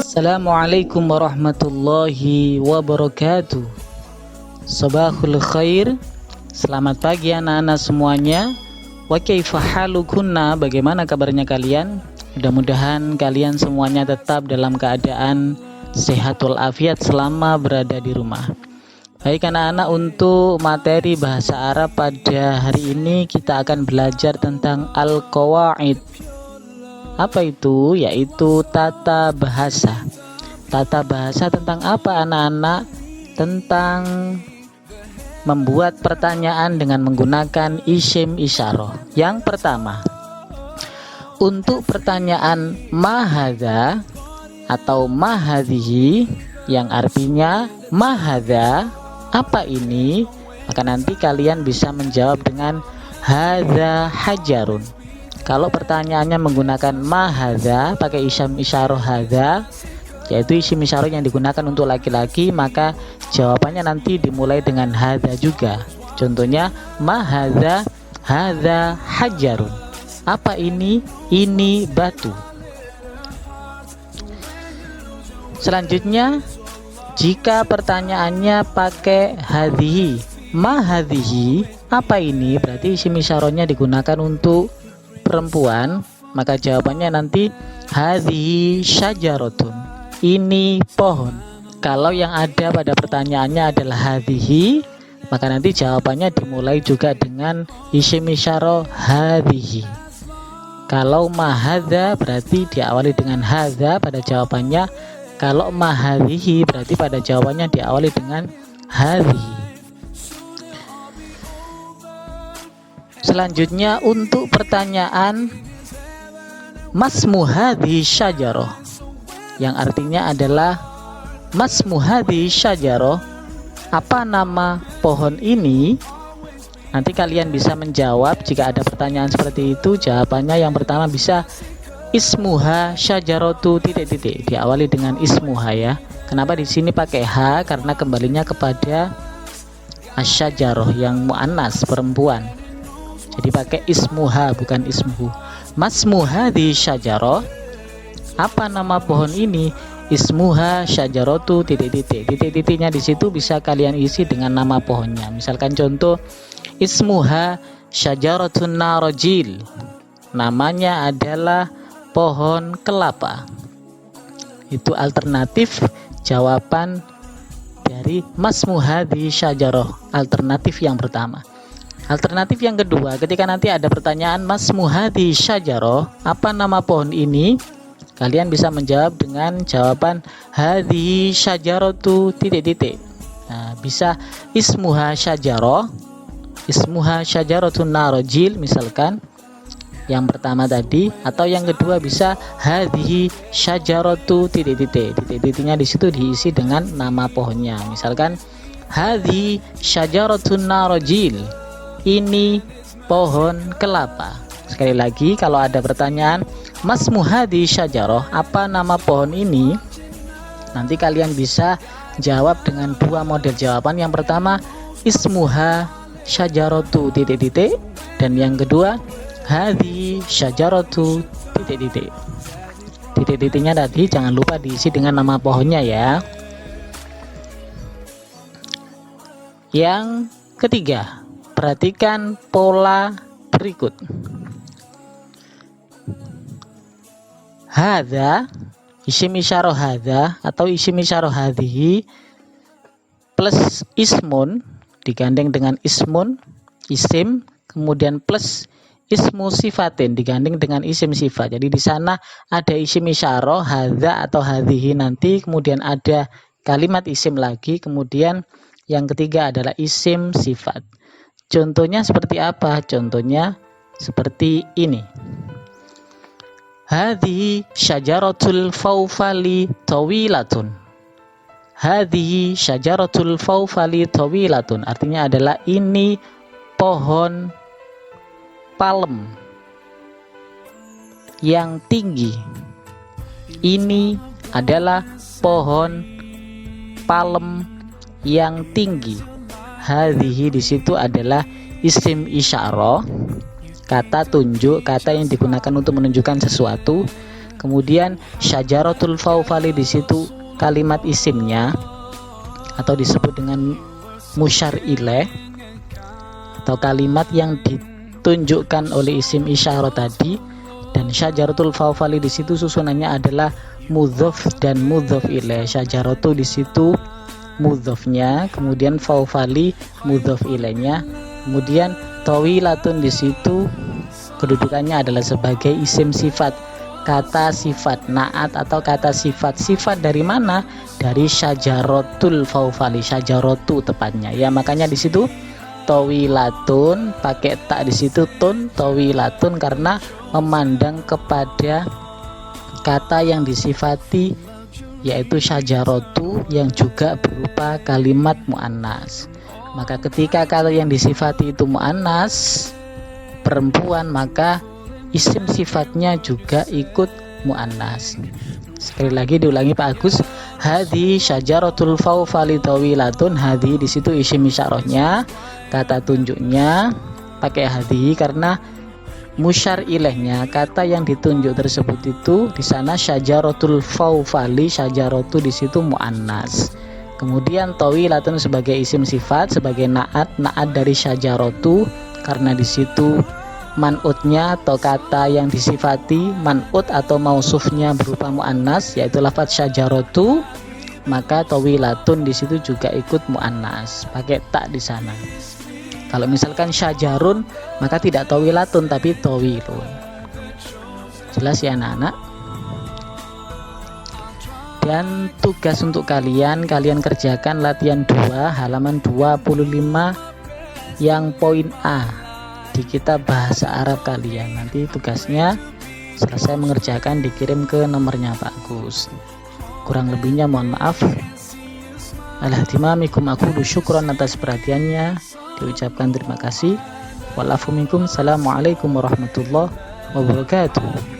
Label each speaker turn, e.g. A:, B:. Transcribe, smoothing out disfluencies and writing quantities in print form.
A: Assalamualaikum warahmatullahi wabarakatuh. Sabahul khair. Selamat pagi anak-anak semuanya. Wa kaifa halukunna, bagaimana kabarnya kalian? Mudah-mudahan kalian semuanya tetap dalam keadaan sehat walafiat selama berada di rumah. Baik anak-anak, untuk materi bahasa Arab pada hari ini kita akan belajar tentang al-qawaid. Apa itu? Yaitu tata bahasa. Tata bahasa tentang apa anak-anak? Tentang membuat pertanyaan dengan menggunakan isim isyarah. Yang pertama, untuk pertanyaan mahadha atau mahadhihi yang artinya mahadha, apa ini? Maka nanti kalian bisa menjawab dengan hadza hajarun. Kalau pertanyaannya menggunakan mahadha pakai isim isyarah hadza, yaitu isim isyarah yang digunakan untuk laki-laki, maka jawabannya nanti dimulai dengan hadza juga. Contohnya mahadha, hadza hajarun. Apa ini? Ini batu. Selanjutnya, jika pertanyaannya pakai hadhihi, mahadhihi, apa ini? Berarti isim isyarahnya digunakan untuk perempuan, maka jawabannya nanti hadhihi syajaratun. Ini pohon. Kalau yang ada pada pertanyaannya adalah hadhihi, maka nanti jawabannya dimulai juga dengan isim isyarah hadhihi. Kalau mahadha berarti diawali dengan hadza pada jawabannya. Kalau mahadhihi berarti pada jawabannya diawali dengan hadhihi. Selanjutnya, untuk pertanyaan masmu hadhihi syajarah, yang artinya adalah masmu hadhihi syajarah, apa nama pohon ini? Nanti kalian bisa menjawab jika ada pertanyaan seperti itu. Jawabannya yang pertama bisa ismuha syajaratu titik-titik, diawali dengan ismuha ya. Kenapa di sini pakai ha? Karena kembalinya kepada asyajarah yang muannas, perempuan. Jadi pakai ismuha bukan ismuhu. Masmu hadhihi syajarah, apa nama pohon ini? Ismuha syajaratu titik-titik. Titik-titiknya di situ bisa kalian isi dengan nama pohonnya. Misalkan contoh ismuha syajaratun narajil. Namanya adalah pohon kelapa. Itu alternatif jawaban dari masmu hadhihi syajarah. Alternatif yang pertama. Alternatif yang kedua, ketika nanti ada pertanyaan masmu hadhihi syajarah, apa nama pohon ini? Kalian bisa menjawab dengan jawaban hadhihi syajaratu titik-titik. Nah, bisa ismuha syajarah, ismuha syajaratun narajil misalkan yang pertama tadi, atau yang kedua bisa hadhihi syajaratu titik-titik. Titik-titiknya di situ diisi dengan nama pohonnya. Misalkan hadhihi syajaratun narajil. Ini pohon kelapa. Sekali lagi, kalau ada pertanyaan masmu hadhihi syajarah, apa nama pohon ini? Nanti kalian bisa jawab dengan dua model jawaban. Yang pertama ismuha syajaratu titik-titik, dan yang kedua hadhihi syajaratu titik-titik. Titik-titiknya tadi jangan lupa diisi dengan nama pohonnya ya. Yang ketiga, perhatikan pola berikut. Hadza, isim isyarah hadza atau isim isyarah hadhihi plus ismun digandeng dengan ismun, isim, kemudian plus ismu sifatin digandeng dengan isim sifat. Jadi di sana ada isim isyarah hadza atau hadhihi nanti, kemudian ada kalimat isim lagi, kemudian yang ketiga adalah isim sifat. Contohnya seperti apa? Contohnya seperti ini. Hadhihi syajaratul fawfali tawilatun. Hadhihi syajaratul fawfali tawilatun. Artinya adalah ini pohon palem yang tinggi. Ini adalah pohon palem yang tinggi. Hadhihi di situ adalah isim isyarah, kata tunjuk, kata yang digunakan untuk menunjukkan sesuatu. Kemudian syajaratul fawfali, di situ kalimat isimnya atau disebut dengan musyar ilaih atau kalimat yang ditunjukkan oleh isim isyarah tadi. Dan syajaratul fawfali di situ susunannya adalah mudhof dan mudhof ilaih. Syajaratu di situ mudhofnya, kemudian fawfali mudhof ilaihnya, kemudian tawilatun di situ kedudukannya adalah sebagai isim sifat, kata sifat, naat atau kata sifat. Sifat dari mana? Dari syajaratul fawfali, syajaratu tepatnya ya, makanya di situ tawilatun pakai tak di situ tun, tawilatun karena memandang kepada kata yang disifati yaitu syajaratu yang juga berupa kalimat muannas. Maka ketika kata yang disifati itu muannas, perempuan, maka isim sifatnya juga ikut muannas. Sekali lagi diulangi Pak Agus, hadhi syajaratul fawfali tawilatun. Hadhi di situ isim isyarahnya, kata tunjuknya pakai hadhi karena musyar ilaihnya, kata yang ditunjuk tersebut itu di sana syajaratul fawfali, syajaratu di situ muannas. Kemudian tawilatun sebagai isim sifat, sebagai naat dari syajaratu karena di situ man'utnya atau kata yang disifati, man'ut atau mausufnya berupa muannas yaitu lafaz syajaratu, maka tawilatun di situ juga ikut muannas pakai tak di sana. Kalau misalkan syajarun maka tidak tawilatun tapi tawilun. Jelas ya anak-anak? Dan tugas untuk kalian kerjakan latihan 2 halaman 25 yang poin A di kitab bahasa Arab kalian. Nanti tugasnya selesai mengerjakan dikirim ke nomornya Pak Gus. Kurang lebihnya mohon maaf. Alhamdulillahimikum, aku syukron atas perhatiannya, diucapkan terima kasih. Walafu minkum, assalamualaikum warahmatullahi wabarakatuh.